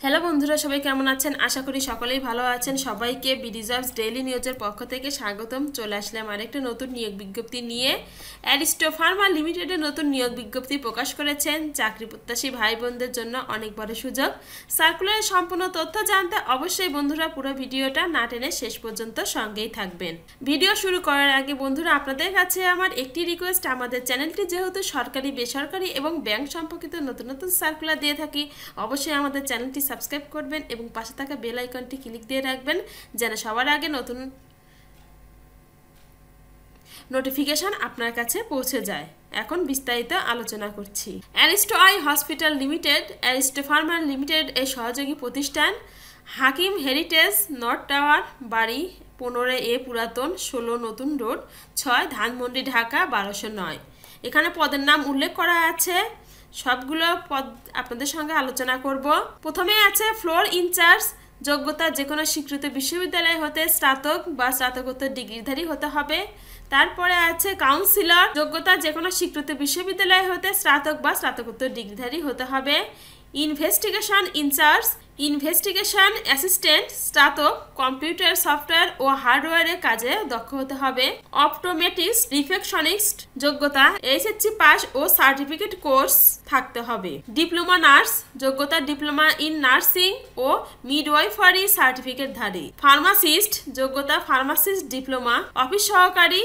Hello বন্ধুরা, সবাই কেমন আছেন? আশা করি সকলেই ভালো আছেন। সবাইকে বিডিজবস ডেইলি নিউজের পক্ষ থেকে স্বাগতম। চলে আসলাম আরেকটা নতুন নিয়োগ বিজ্ঞপ্তি নিয়ে। অ্যারিস্টো ফার্মা লিমিটেডের নতুন নিয়োগ বিজ্ঞপ্তি প্রকাশ করেছেন। চাকরি প্রত্যাশী ভাই বোনদের জন্য অনেক বড় সুযোগ। সার্কুলারের সম্পূর্ণ তথ্য জানতে অবশ্যই বন্ধুরা পুরো ভিডিওটা না টেনে শেষ পর্যন্ত সঙ্গেই থাকবেন। ভিডিও শুরু করার আগে বন্ধুরা আপনাদের কাছে আমার একটি রিকোয়েস্ট, আমাদের চ্যানেলটি যেহেতু সরকারি, বেসরকারি এবং ব্যাংক সম্পর্কিত নতুন নতুন সার্কুলার দিয়ে থাকি, অবশ্যই আমাদের চ্যানেলটি সাবস্ক্রাইব করবেন এবং পাশে থাকা বেল আইকনটি ক্লিক দিয়ে রাখবেন যেন সবার আগে নতুন নোটিফিকেশন আপনার কাছে পৌঁছে যায়। এখন বিস্তারিত আলোচনা করছি। Aristo eye hospital limited, Aristo Pharma limited এর সহযোগী প্রতিষ্ঠান হাকিম হেরিটেজ, নর্থ টাওয়ার, বাড়ি 15A পুরাতন, 16 নতুন রোড, 6 ধানমন্ডি, ঢাকা 1209। এখানে পদের নাম উল্লেখ করা আছে। সবগুলো পদ আপনাদের সঙ্গে আলোচনা করব। প্রথমে আছে ফ্লোর ইনচার্জ, যোগ্যতা যে কোনো স্বীকৃত বিশ্ববিদ্যালয় হতে স্নাতক বা স্নাতকোত্তর ডিগ্রিধারী হতে হবে। তারপরে আছে কাউন্সিলর, যোগ্যতা যে কোনো স্বীকৃত বিশ্ববিদ্যালয় হতে স্নাতক বা স্নাতকোত্তর ডিগ্রিধারী হতে হবে। ইনভেস্টিগেশন ইনচার্জ, ইনভেস্টিগেশন অ্যাসিস্ট্যান্ট, স্নাতক, কম্পিউটার সফটওয়্যার ও হার্ডওয়্যারের কাজে দক্ষ হতে হবে। অপটোমেটিস্ট, রিসেপশনিস্ট, যোগ্যতা এইচএসসি পাস ও সার্টিফিকেট কোর্স থাকতে হবে। ডিপ্লোমা নার্স, যোগ্যতা ডিপ্লোমা ইন নার্সিং ও মিডওয়াইফারি সার্টিফিকেটধারী। ফার্মাসিস্ট, যোগ্যতা ফার্মাসিস্ট ডিপ্লোমা। অফিস সহকারী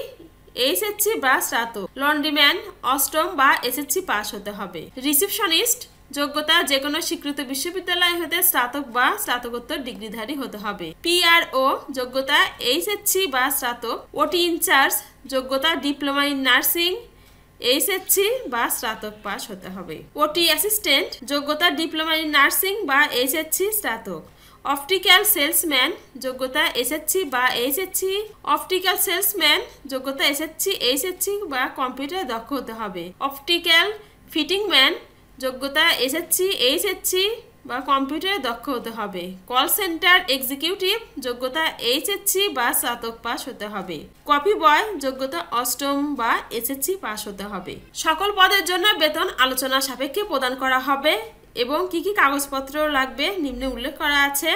এইচএসসি বা স্নাতক। লন্ড্রিম্যান অষ্টম বা এসএসসি পাস হতে হবে। রিসেপশনিস্ট, যোগ্যতা যে কোনো স্বীকৃত বিশ্ববিদ্যালয় হতে স্নাতক বা স্নাতকোত্তর ডিগ্রিধারী হতে হবে। পিআরও, যোগ্যতা এইচএসসি বা স্নাতক। ওটি ইনচার্জ, যোগ্যতা ডিপ্লোমা ইন নার্সিং, এইচএসসি বা স্নাতক পাস হতে হবে। ওটি অ্যাসিস্ট্যান্ট, যোগ্যতা ডিপ্লোমা ইন নার্সিং বা এইচএসসি স্নাতক। অপটিক্যাল সেলসম্যান, যোগ্যতা এসএসসি বা এইচএসসি। অপটিক্যাল সেলসম্যান, যোগ্যতা এসএসসি, এইচএসসি বা কম্পিউটারে দক্ষ হতে হবে। অপটিক্যাল ফিটিংম্যান, যোগ্যতা এসএসসি, এইচএসসি বা কম্পিউটারে দক্ষ হতে হবে। কল সেন্টার এক্সিকিউটিভ, যোগ্যতা এইচএসসি বা স্নাতক পাস হতে হবে। কপি বয়, যোগ্যতা অষ্টম বা এসএসসি পাস হতে হবে। সকল পদের জন্য বেতন আলোচনা সাপেক্ষে প্রদান করা হবে এবং কি কি কাগজপত্র লাগবে নিম্নে উল্লেখ করা আছে।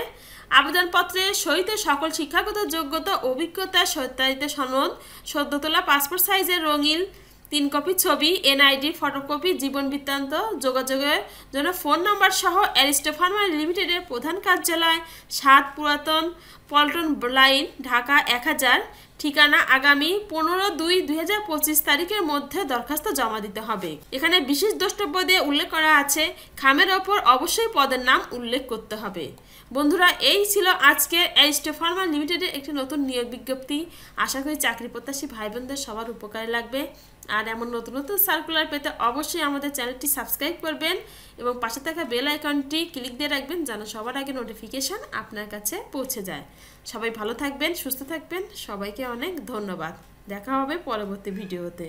আবেদনপত্রে সহিত সকল শিক্ষাগত যোগ্যতা, অভিজ্ঞতা, সত্যায়িত সনদ, সদ্য তোলা পাসপোর্ট সাইজের রঙিন 3 কপি ছবি, এনআইডি ফটোকপি, জীবন বৃত্তান্ত। যোগাযোগের জন্য ফোন নাম্বার সহ অ্যারিস্টো ফার্মা লিমিটেডের প্রধান কার্যালয় 7 পুরাতন পল্টন লাইন, ঢাকা 1000। ঠিকানা আগামী 15/2/2025 তারিখের মধ্যে দরখাস্ত জমা দিতে হবে। এখানে বিশেষ দ্রষ্টব্য দিয়ে উল্লেখ করা আছে, খামের ওপর অবশ্যই পদের নাম উল্লেখ করতে হবে। বন্ধুরা, এই ছিল আজকের অ্যারিস্টো ফার্মা লিমিটেডের একটি নতুন নিয়োগ বিজ্ঞপ্তি। আশা করি চাকরি প্রত্যাশী ভাই বোনদের সবার উপকারে লাগবে। আর এমন নতুন নতুন সার্কুলার পেতে অবশ্যই আমাদের চ্যানেলটি সাবস্ক্রাইব করবেন এবং পাশে থাকা বেল আইকনটি ক্লিক দিয়ে রাখবেন যেন সবার আগে নোটিফিকেশন আপনার কাছে পৌঁছে যায়। সবাই ভালো থাকবেন, সুস্থ থাকবেন। সবাইকে অনেক ধন্যবাদ। দেখা হবে পরবর্তী ভিডিওতে।